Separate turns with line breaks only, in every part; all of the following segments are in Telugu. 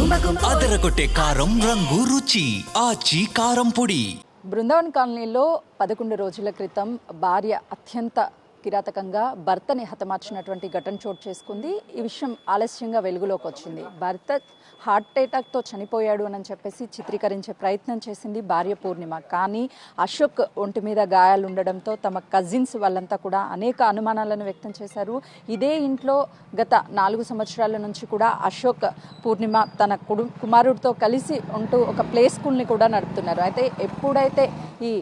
అదరగొట్టే కారం రంగు రుచి ఆచి కారం పొడి.
బృందావన్ కాలనీలో 11 రోజుల క్రితం భార్య అత్యంత కిరాతకంగా భర్తని హతమార్చినటువంటి ఘటన చోటు చేసుకుంది. ఈ విషయం ఆలస్యంగా వెలుగులోకి వచ్చింది. భర్త హార్ట్ అటాక్తో చనిపోయాడు అని చెప్పేసి చిత్రీకరించే ప్రయత్నం చేసింది భార్య పూర్ణిమ. కానీ అశోక్ ఒంటి మీద గాయాలు ఉండడంతో తమ కజిన్స్ వాళ్ళంతా కూడా అనేక అనుమానాలను వ్యక్తం చేశారు. ఇదే ఇంట్లో గత 4 సంవత్సరాల నుంచి కూడా అశోక్ పూర్ణిమ తన కుమారుడితో కలిసి ఉంటూ ఒక ప్లే స్కూల్ని కూడా నడుపుతున్నారు. అయితే ఎప్పుడైతే ఈ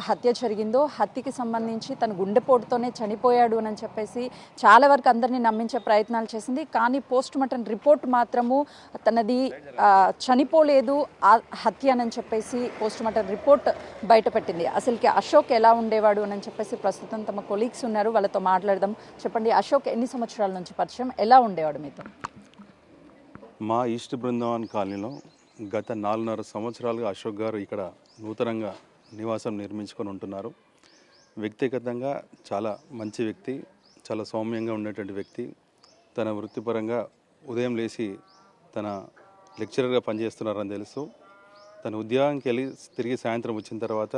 హత్య జరిగిందో హత్యకి సంబంధించి తన గుండెపోటుతోనే చనిపోయాడు అని చెప్పేసి చాలా వరకు అందరినీ నమ్మించే ప్రయత్నాలు చేసింది. కానీ పోస్ట్ మార్టం రిపోర్ట్ మాత్రము తనది చనిపోలేదు హత్య అని చెప్పేసి పోస్ట్ మార్టం రిపోర్ట్ బయటపెట్టింది. అసలుకి అశోక్ ఎలా ఉండేవాడు అని చెప్పేసి ప్రస్తుతం తమ కొలీగ్స్ ఉన్నారు, వాళ్ళతో మాట్లాడదాం. చెప్పండి, అశోక్ ఎన్ని సంవత్సరాల నుంచి పరిచయం, ఎలా ఉండేవాడు మీతో?
మా ఈస్ట్ బృందావన్ కాలనీలో గత 4.5 సంవత్సరాలుగా అశోక్ గారు ఇక్కడ నూతనంగా నివాసం నిర్మించుకొని ఉంటున్నారు. వ్యక్తిగతంగా చాలా మంచి వ్యక్తి, చాలా సౌమ్యంగా ఉండేటువంటి వ్యక్తి. తన వృత్తిపరంగా ఉదయం లేచి తన లెక్చరర్గా పనిచేస్తున్నారని తెలుసు. తన ఉద్యోగానికి వెళ్ళి తిరిగి సాయంత్రం వచ్చిన తర్వాత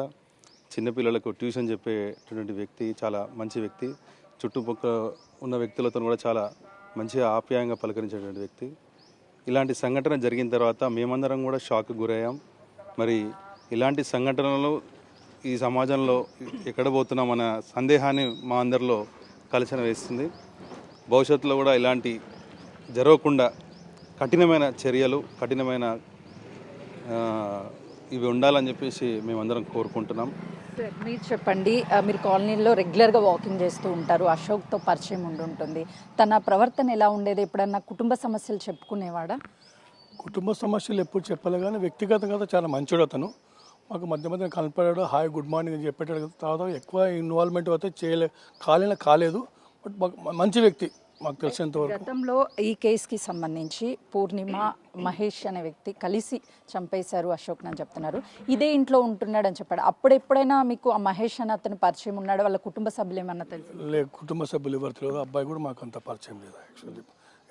చిన్నపిల్లలకు ట్యూషన్ చెప్పేటువంటి వ్యక్తి, చాలా మంచి వ్యక్తి. చుట్టుపక్కల ఉన్న వ్యక్తులతో కూడా చాలా మంచిగా ఆప్యాయంగా పలకరించేటువంటి వ్యక్తి. ఇలాంటి సంఘటన జరిగిన తర్వాత మేమందరం కూడా షాక్కి గురయ్యాం. మరి ఇలాంటి సంఘటనలు ఈ సమాజంలో ఎక్కడ పోతున్నామన్న సందేహాన్ని మా అందరిలో కలచన వేస్తుంది. భవిష్యత్తులో కూడా ఇలాంటి జరగకుండా కఠినమైన చర్యలు, కఠినమైన ఇవి ఉండాలని చెప్పేసి మేమందరం కోరుకుంటున్నాం.
మీరు చెప్పండి, మీరు కాలనీలో రెగ్యులర్గా వాకింగ్ చేస్తూ ఉంటారు, అశోక్తో పరిచయం ఉంటుంది. తన ప్రవర్తన ఎలా ఉండేది? ఎప్పుడన్నా కుటుంబ సమస్యలు చెప్పుకునేవాడా?
కుటుంబ సమస్యలు ఎప్పుడు చెప్పలే, కానీ వ్యక్తిగతంగా చాలా మంచివాడు అతను. మాకు మధ్య మధ్య కనపడాడు, హాయ్ గుడ్ మార్నింగ్ అని చెప్పేటాడు. తర్వాత ఎక్కువ ఇన్వాల్వ్మెంట్ అయితే కాలేదు. బట్ మంచి వ్యక్తి మాకు తెలిసినంతవరకు.
గతంలో ఈ కేసుకి సంబంధించి పూర్ణిమ, మహేష్ అనే వ్యక్తి కలిసి చంపేశారు అశోక్ అని చెప్తున్నారు. ఇదే ఇంట్లో ఉంటున్నాడు అని చెప్పాడు. అప్పుడెప్పుడైనా మీకు ఆ మహేష్ అని అతను పరిచయం ఉన్నాడు? వాళ్ళ కుటుంబ సభ్యులు ఏమన్నా తెలుసు?
లేదు, కుటుంబ సభ్యులు ఎవరు తెలియదు. అబ్బాయి కూడా మాకు అంత పరిచయం లేదు. యాక్చువల్లీ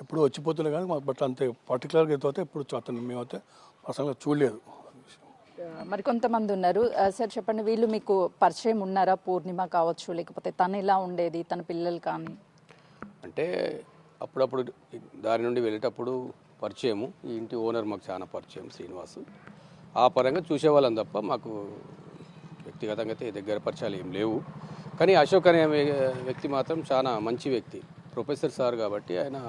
ఎప్పుడు వచ్చిపోతున్నాయి కానీ మాకు బట్ అంతే పర్టికులర్గా అయితే ఎప్పుడు అతను మేమైతే పర్సనల్గా చూడలేదు.
మరి కొంతమంది ఉన్నారు సార్, చెప్పండి, వీళ్ళు మీకు పరిచయం ఉన్నారా? పూర్ణిమ కావచ్చు, లేకపోతే తను ఎలా ఉండేది, తన పిల్లలు కానీ?
అంటే అప్పుడప్పుడు దారి నుండి వెళ్ళేటప్పుడు పరిచయము. ఈ ఇంటి ఓనర్ మాకు చాలా పరిచయం, శ్రీనివాసు. ఆ పరంగా చూసేవాళ్ళం తప్ప మాకు వ్యక్తిగతంగా అయితే దగ్గర పరిచయాలు ఏం లేవు. కానీ అశోక్ అనే వ్యక్తి మాత్రం చాలా మంచి వ్యక్తి. ప్రొఫెసర్ సార్ కాబట్టి ఆయన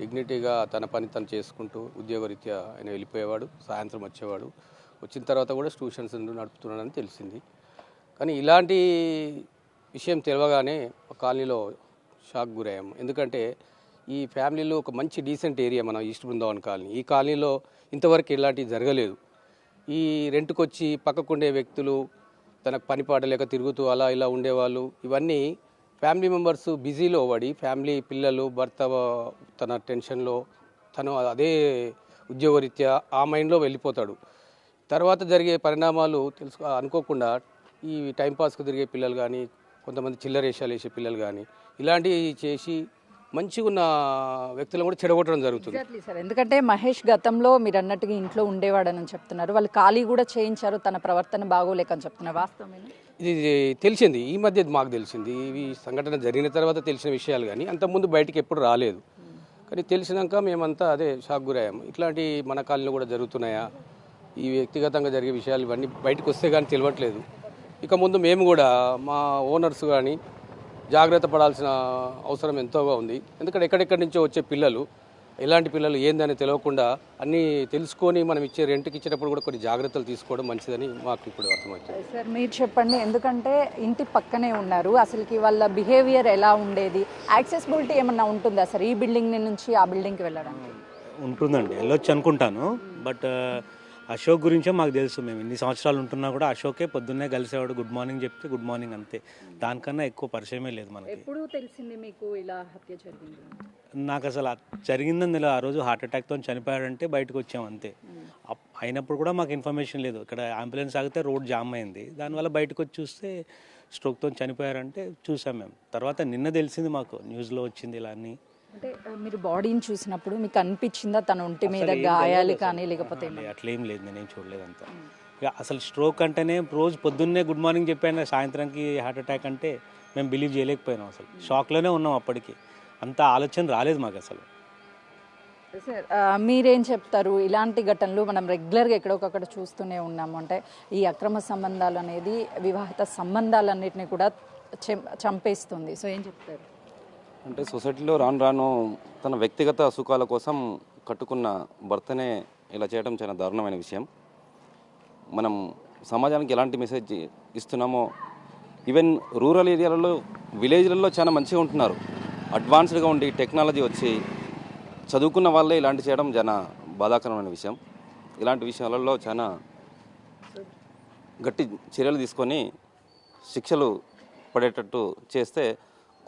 డిగ్నిటీగా తన పని తను చేసుకుంటూ ఉద్యోగరీత్యా ఆయన వెళ్ళిపోయేవాడు, సాయంత్రం వచ్చేవాడు. వచ్చిన తర్వాత కూడా ట్యూషన్స్ నడుపుతున్నాడని తెలిసింది. కానీ ఇలాంటి విషయం తెలియగానే కాలనీలో షాక్ గురయ్యాము. ఎందుకంటే ఈ ఫ్యామిలీలో ఒక మంచి డీసెంట్ ఏరియా మన ఈస్ట్ బృందావన్ కాలనీ. ఈ కాలనీలో ఇంతవరకు ఇలాంటివి జరగలేదు. ఈ రెంట్కి వచ్చి పక్కకుండే వ్యక్తులు తనకు పనిపాట లేక తిరుగుతూ అలా ఇలా ఉండేవాళ్ళు. ఇవన్నీ ఫ్యామిలీ మెంబర్స్ బిజీలో పడి, ఫ్యామిలీ పిల్లలు, భర్త తన టెన్షన్లో తను అదే ఉద్యోగరీత్యా ఆ మైండ్లో వెళ్ళిపోతాడు. తర్వాత జరిగే పరిణామాలు అనుకోకుండా ఈ టైంపాస్కి తిరిగే పిల్లలు కానీ, కొంతమంది చిల్లరేషాలు వేసే పిల్లలు కానీ ఇలాంటివి చేసి మంచిగా ఉన్న వ్యక్తులను కూడా చెడగొట్టడం జరుగుతుంది.
సార్, ఎందుకంటే మహేష్ గతంలో మీరు అన్నట్టుగా ఇంట్లో ఉండేవాడని చెప్తున్నారు. వాళ్ళు ఖాళీ కూడా చేయించారు, తన ప్రవర్తన బాగోలేకని చెప్తున్నారు. వాస్తవమేనా?
ఇది తెలిసింది, ఈ మధ్య మాకు తెలిసింది. ఇవి సంఘటన జరిగిన తర్వాత తెలిసిన విషయాలు, కానీ అంతకుముందు బయటికి ఎప్పుడు రాలేదు. కానీ తెలిసినాక మేమంతా అదే షాక్ గురయ్యాము. ఇట్లాంటి మన కాలనీలో కూడా జరుగుతున్నాయా? ఈ వ్యక్తిగతంగా జరిగే విషయాలు ఇవన్నీ బయటకు వస్తే కానీ తెలియట్లేదు. ఇక ముందు మేము కూడా మా ఓనర్స్ కానీ జాగ్రత్త పడాల్సిన అవసరం ఎంతోగా ఉంది. ఎందుకంటే ఎక్కడెక్కడి నుంచో వచ్చే పిల్లలు, ఎలాంటి పిల్లలు ఏందని తెలియకుండా అన్నీ తెలుసుకొని మనం ఇచ్చే రెంట్కి ఇచ్చేటప్పుడు కూడా కొన్ని జాగ్రత్తలు తీసుకోవడం మంచిదని మాకు ఇప్పుడు అర్థమవుతుంది.
సార్, మీరు చెప్పండి, ఎందుకంటే ఇంటి పక్కనే ఉన్నారు, అసలుకి వాళ్ళ బిహేవియర్ ఎలా ఉండేది? యాక్సెసిబిలిటీ ఏమన్నా ఉంటుందా సార్ ఈ బిల్డింగ్ నుంచి ఆ బిల్డింగ్కి వెళ్ళడానికి?
ఉంటుందండి, వెళ్ళొచ్చు అనుకుంటాను. బట్ అశోక్ గురించే మాకు తెలుసు. మేము ఇన్ని సంవత్సరాలు ఉంటున్నా కూడా అశోకే పొద్దున్నే కలిసేవాడు, గుడ్ మార్నింగ్ చెప్తే గుడ్ మార్నింగ్ అంతే. దానికన్నా ఎక్కువ పరిచయమే లేదు మనకి.
ఎప్పుడు తెలిసింది మీకు ఇలా హత్య జరిగింది?
నాకు అసలు జరిగిందని తెలియదు. ఆ రోజు హార్ట్ అటాక్తో చనిపోయాడంటే బయటకు వచ్చాం అంతే. అయినప్పుడు కూడా మాకు ఇన్ఫర్మేషన్ లేదు. ఇక్కడ అంబులెన్స్ ఆగితే రోడ్ జామ్ అయింది, దానివల్ల బయటకు వచ్చి చూస్తే స్ట్రోక్తో చనిపోయారంటే చూసాం మేము. తర్వాత నిన్న తెలిసింది మాకు, న్యూస్లో వచ్చింది ఇలా అని.
అంటే మీరు బాడీని చూసినప్పుడు మీకు అనిపించిందా తన ఒంటి మీద
అసలు ఏం
గాయాలు
తెలియదు
కానీ
అసలు.
లేకపోతే
ఆహా,
ఏమన్నా?
అట్లేం లేదు, నేనేం చూడలేదు అంతా. ఇక అసలు స్ట్రోక్ అంటేనే రోజు పొద్దున్నే గుడ్ మార్నింగ్ చెప్పాను, సాయంత్రానికి హార్ట్ అటాక్ అంటే మేము బిలీవ్ చేయలేకపోయినాం. అసలు షాక్లోనే ఉన్నాం అప్పటికి. అంత ఆలోచన రాలేదు మాకు అసలు.
సార్ మీరేం చెప్తారు? ఇలాంటి ఘటనలు మనం రెగ్యులర్గా ఎక్కడొకక్కడ చూస్తూనే ఉన్నాము. అంటే ఈ అక్రమ సంబంధాలు అనేది వివాహిత సంబంధాలన్నిటిని కూడా చంపేస్తుంది. సో ఏం చెప్తారు?
అంటే సొసైటీలో రాను రాను తన వ్యక్తిగత సుఖాల కోసం కట్టుకున్న భర్తనే ఇలా చేయడం చాలా దారుణమైన విషయం. మనం సమాజానికి ఎలాంటి మెసేజ్ ఇస్తున్నామో, ఈవెన్ రూరల్ ఏరియాలలో విలేజ్లలో చాలా మంచిగా ఉంటున్నారు. అడ్వాన్స్డ్గా ఉండి టెక్నాలజీ వచ్చి చదువుకున్న వాళ్ళే ఇలాంటి చేయడం చాలా బాధాకరమైన విషయం. ఇలాంటి విషయాలలో చాలా గట్టి చర్యలు తీసుకొని శిక్షలు పడేటట్టు చేస్తే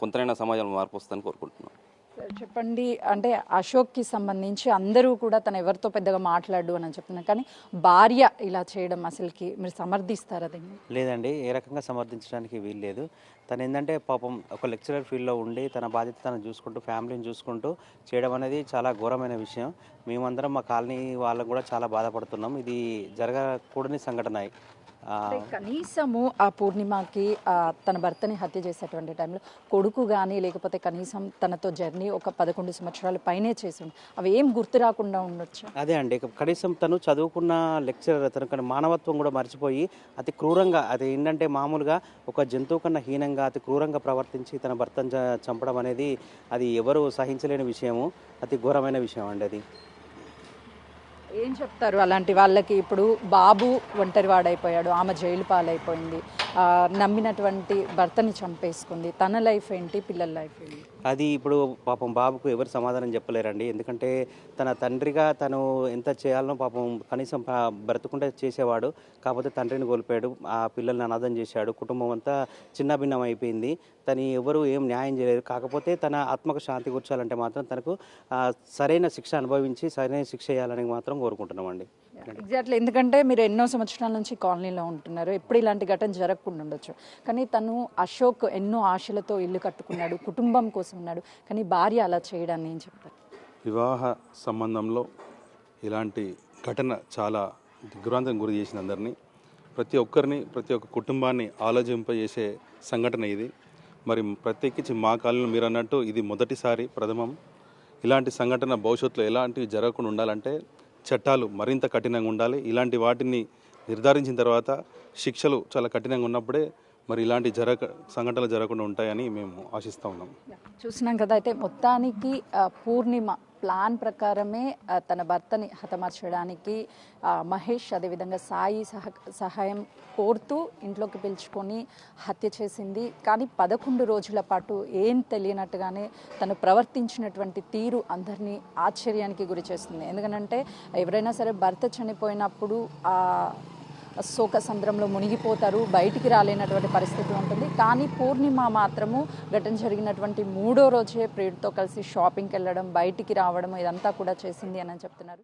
కొంతైనా సమాజంలో మార్పు వస్తుందని కోరుకుంటున్నాం.
సార్ చెప్పండి, అంటే అశోక్కి సంబంధించి అందరూ కూడా తను ఎవరితో పెద్దగా మాట్లాడు అని చెప్తున్నారు, కానీ భార్య ఇలా చేయడం అసలుకి మీరు సమర్థిస్తారా దీన్ని?
లేదండి, ఏ రకంగా సమర్థించడానికి వీలు లేదు. తను ఏంటంటే పాపం ఒక లెక్చరర్ ఫీల్డ్లో ఉండి తన బాధ్యత తను చూసుకుంటూ ఫ్యామిలీని చూసుకుంటూ చేయడం అనేది చాలా ఘోరమైన విషయం. మేమందరం మా కాలనీ వాళ్ళకు కూడా చాలా బాధపడుతున్నాం. ఇది జరగకూడని సంఘటన.
అంటే కనీసము ఆ పూర్ణిమకి తన భర్తని హత్య చేసేటువంటి టైంలో కొడుకు కానీ లేకపోతే కనీసం తనతో జర్నీ ఒక 11 సంవత్సరాల పైనే చేసి అవి ఏం గుర్తు రాకుండా ఉండొచ్చు.
అదే అండి, కనీసం తను చదువుకున్న లెక్చరర్, తన మానవత్వం కూడా మర్చిపోయి అతి క్రూరంగా, అది ఏంటంటే మామూలుగా ఒక జంతువు కన్నా హీనంగా అతి క్రూరంగా ప్రవర్తించి తన భర్తను చంపడం అనేది అది ఎవరు సహించలేని విషయము, అతి ఘోరమైన విషయం అండి అది.
ఏం చెప్తారు అలాంటి వాళ్ళకి? ఇప్పుడు బాబు ఒంటరివాడైపోయాడు, ఆమె జైలు పాలైపోయింది, నమ్మినటువంటి భర్తని చంపేసుకుంది, తన లైఫ్ ఏంటి, పిల్లల లైఫ్ ఏంటి?
అది ఇప్పుడు పాపం బాబుకు ఎవరు సమాధానం చెప్పలేరండి. ఎందుకంటే తన తండ్రిగా తను ఎంత చేయాలనో పాపం కనీసం బ్రతుకుంటే చేసేవాడు. కాకపోతే తండ్రిని కోల్పోయాడు, ఆ పిల్లల్ని అనాథం చేశాడు, కుటుంబం అంతా చిన్నభిన్నం అయిపోయింది. తను ఎవరు ఏం న్యాయం చేయలేదు. కాకపోతే తన ఆత్మకు శాంతి కూర్చోాలంటే మాత్రం తనకు సరైన శిక్ష అనుభవించి సరైన శిక్ష చేయాలని మాత్రం కోరుకుంటున్నామండి.
ఎగ్జాక్ట్లీ, ఎందుకంటే మీరు ఎన్నో సంవత్సరాల నుంచి కాలనీలో ఉంటున్నారు, ఎప్పుడు ఇలాంటి ఘటన జరగకుండా ఉండొచ్చు. కానీ తను అశోక్ ఎన్నో ఆశలతో ఇల్లు కట్టుకున్నాడు, కుటుంబం కోసం ఉన్నాడు, కానీ భార్య అలా చేయడాన్ని ఏం చెప్తారు?
వివాహ సంబంధంలో ఇలాంటి ఘటన చాలా దిగ్భ్రాంతం గురి చేసిన అందరినీ, ప్రతి ఒక్కరిని, ప్రతి ఒక్క కుటుంబాన్ని ఆలోచింపజేసే సంఘటన ఇది. మరి ప్రత్యేకించి మా కాలంలో మీరు అన్నట్టు ఇది మొదటిసారి, ప్రథమం. ఇలాంటి సంఘటన భవిష్యత్తులో ఎలాంటివి జరగకుండా ఉండాలంటే చట్టాలు మరింత కఠినంగా ఉండాలి. ఇలాంటి వాటిని నిర్ధారించిన తర్వాత శిక్షలు చాలా కఠినంగా ఉన్నప్పుడే మరి ఇలాంటి సంఘటనలు జరగకుండా ఉంటాయని మేము ఆశిస్తూ ఉన్నాం.
చూసినాం కదా, అయితే మొత్తానికి పూర్ణిమ ప్లాన్ ప్రకారమే తన భర్తని హతమార్చడానికి మహేష్ అదేవిధంగా సాయి సహాయం కోరుతూ ఇంట్లోకి పిలుచుకొని హత్య చేసింది. కానీ 11 రోజుల పాటు ఏం తెలియనట్టుగానే తను ప్రవర్తించినటువంటి తీరు అందరినీ ఆశ్చర్యానికి గురి చేస్తుంది. ఎందుకంటే ఎవరైనా సరే భర్త చనిపోయినప్పుడు శోక సంద్రంలో మునిగిపోతారు, బయటికి రాలేనటువంటి పరిస్థితి ఉంటుంది. కానీ పూర్ణిమ మాత్రము ఘటన జరిగినటువంటి 3వ రోజే ప్రియుడితో కలిసి షాపింగ్కి వెళ్ళడం, బయటికి రావడం ఇదంతా కూడా చేసింది అని చెప్తున్నారు.